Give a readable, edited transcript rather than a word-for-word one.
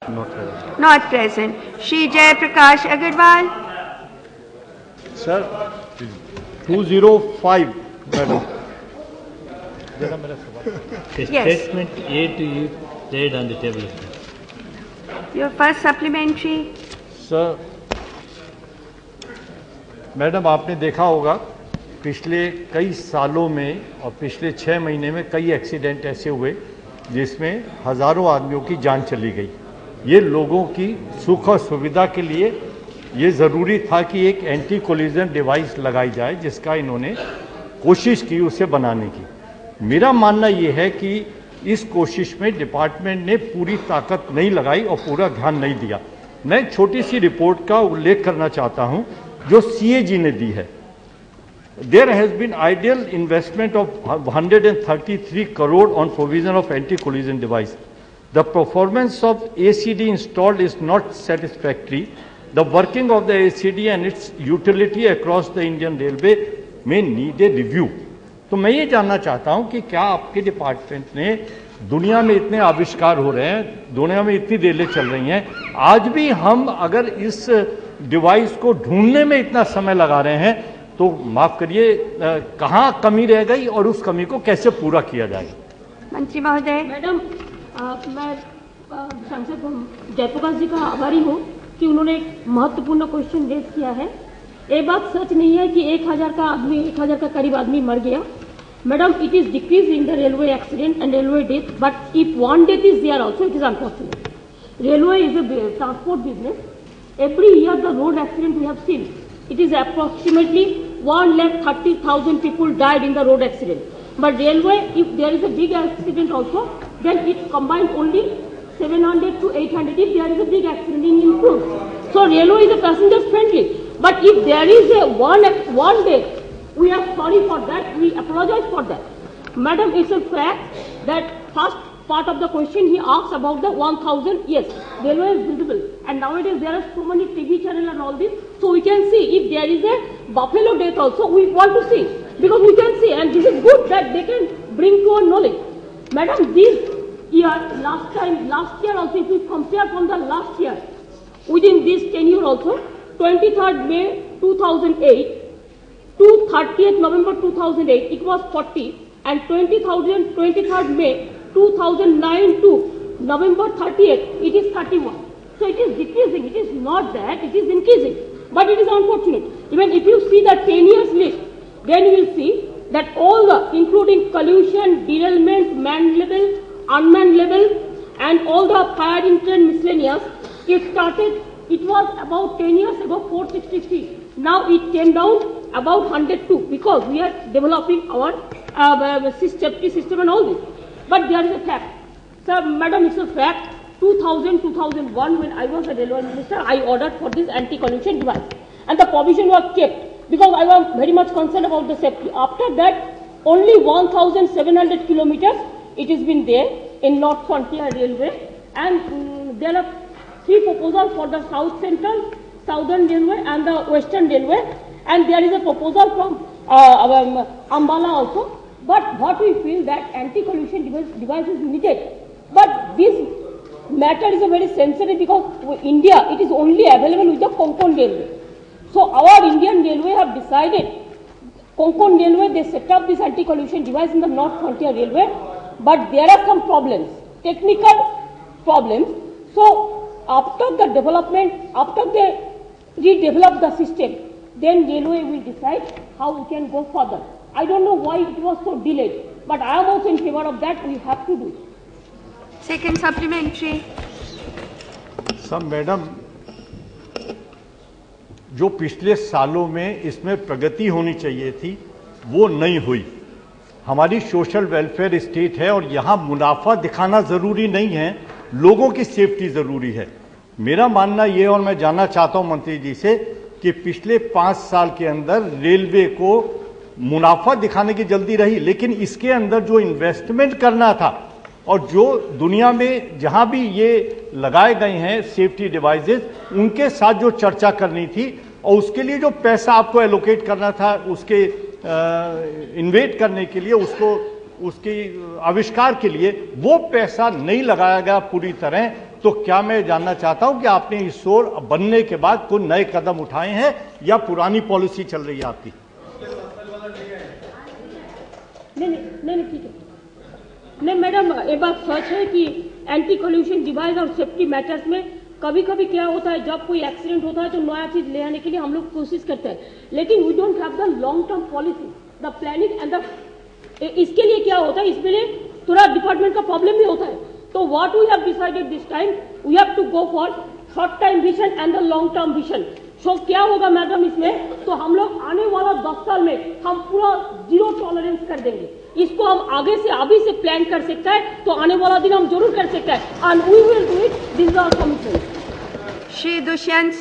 Not present. Shri Jay Prakash Agarwal. Sir, 205, madam. Yes. Statement A to E laid on the table. Your first supplementary. Sir, madam आपने देखा होगा पिछले कई सालों में और पिछले 6 महीने में कई एक्सीडेंट ऐसे हुए जिसमें हजारों आदमियों की जान चली गई। ये लोगों की सुख और सुविधा के लिए ये ज़रूरी था कि एक एंटी कोलिजन डिवाइस लगाई जाए, जिसका इन्होंने कोशिश की उसे बनाने की। मेरा मानना ये है कि इस कोशिश में डिपार्टमेंट ने पूरी ताकत नहीं लगाई और पूरा ध्यान नहीं दिया। मैं एक छोटी सी रिपोर्ट का उल्लेख करना चाहता हूं जो CAG ने दी है। There has been ideal investment of 133 crore on provision of anti-collision device. The performance of ACD installed is not satisfactory. The working of the ACD and its utility across the Indian Railway may need a review. तो मैं ये जानना चाहता हूं कि क्या आपके department ने, दुनिया में इतने आविष्कार हो रहे हैं, दुनिया में इतनी रेलें चल रही हैं, आज भी हम अगर इस डिवाइस को ढूंढने में इतना समय लगा रहे हैं तो माफ करिए कहाँ कमी रह गई और उस कमी को कैसे पूरा किया जाएगा? मंत्री महोदय। मैडम, मैं सांसद जयप्रकाश जी का आभारी हूँ कि उन्होंने एक महत्वपूर्ण क्वेश्चन रेज किया है। ये बात सच नहीं है कि 1000 का करीब आदमी मर गया। Madam, it is decrease in the railway accident and railway death, but if one death is there also it is unfortunate. Railway is a transport business. Every year the road accident we have seen, it is approximately 1,30,000 people died in the road accident. But railway, if there is a big accident also, then it combines only 700 to 800 if there is a big accident in includes. So railway is a passenger friendly. But if there is a one death, we are sorry for that. We apologize for that. Madam, it's a fact that first part of the question he asks about the 1,000. Yes, railway is visible, and nowadays there are so many TV channels and all this, so we can see if there is a buffalo death also. We want to see because we can see, and this is good that they can bring to our knowledge. Madam, this year, last year also, if we compare from the last year, within this tenure also, 23rd May 2008 to 30th November 2008, it was 40, and 23rd May 2009 to November 30th, it is 31. So it is decreasing. It is not that, it is increasing. But it is unfortunate. Even if you see the 10 years list, then you will see that all the, including collision, derailment, manned level, unmanned level, and all the fire incident miscellaneous, it was about 10 years ago 463. Now it came down about 102 because we are developing our safety system and all this. But there is a fact. Sir, madam, it's a fact. 2001, when I was a railway minister, I ordered for this anti-collision device. And the provision was kept because I was very much concerned about the safety. After that, only 1,700 kilometers, it has been there in North Frontier Railway. And there are 3 proposals for the South Central, Southern Railway and the Western Railway. And there is a proposal from Ambala also. But what we feel that anti-collision device is needed. But this matter is a very sensitive because India, it is only available with the Konkan Railway. So our Indian Railway have decided, Konkan Railway, they set up this anti-collision device in the North Frontier Railway. But there are some problems, technical problems. So after the development, after they redevelop the system, then Railway will decide how we can go further. I don't know why it was so delayed, but I am also in favor of that. We have to do. Second supplementary. सब madam, जो पिछले सालों में इसमें प्रगति होनी चाहिए थी वो नहीं हुई। हमारी सोशल वेलफेयर स्टेट है और यहाँ मुनाफा दिखाना जरूरी नहीं है, लोगों की सेफ्टी जरूरी है। मेरा मानना ये, और मैं जानना चाहता हूं मंत्री जी से, कि पिछले 5 साल के अंदर रेलवे को मुनाफा दिखाने की जल्दी रही, लेकिन इसके अंदर जो इन्वेस्टमेंट करना था और जो दुनिया में जहां भी ये लगाए गए हैं सेफ्टी डिवाइसेस, उनके साथ जो चर्चा करनी थी और उसके लिए जो पैसा आपको एलोकेट करना था, उसके इन्वेस्ट करने के लिए, उसको उसके आविष्कार के लिए, वो पैसा नहीं लगाया गया पूरी तरह। तो क्या मैं जानना चाहता हूं कि आपने ईश्वर बनने के बाद कोई नए कदम उठाए हैं या पुरानी पॉलिसी चल रही है आपकी? नहीं ठीक है। नहीं मैडम, ये बात सच है कि एंटी कोल्यूशन डिवाइस और सेफ्टी मैटर्स में कभी कभी क्या होता है, जब कोई एक्सीडेंट होता है तो नया चीज ले आने के लिए हम लोग कोशिश करते हैं, लेकिन we don't have the long term policy, the planning and the इसके लिए क्या होता है, इसके लिए थोड़ा डिपार्टमेंट का प्रॉब्लम भी होता है। तो what we have decided this time, we have to go for short time vision and the long term vision. So क्या होगा मैडम इसमें, तो हम लोग आने वाला 10 साल में हम पूरा 0 टॉलरेंस कर देंगे। इसको हम आगे से अभी से प्लान कर सकते हैं, तो आने वाला दिन हम जरूर कर सकते हैं, and we will do it. This is our commitment. Shri Dushyant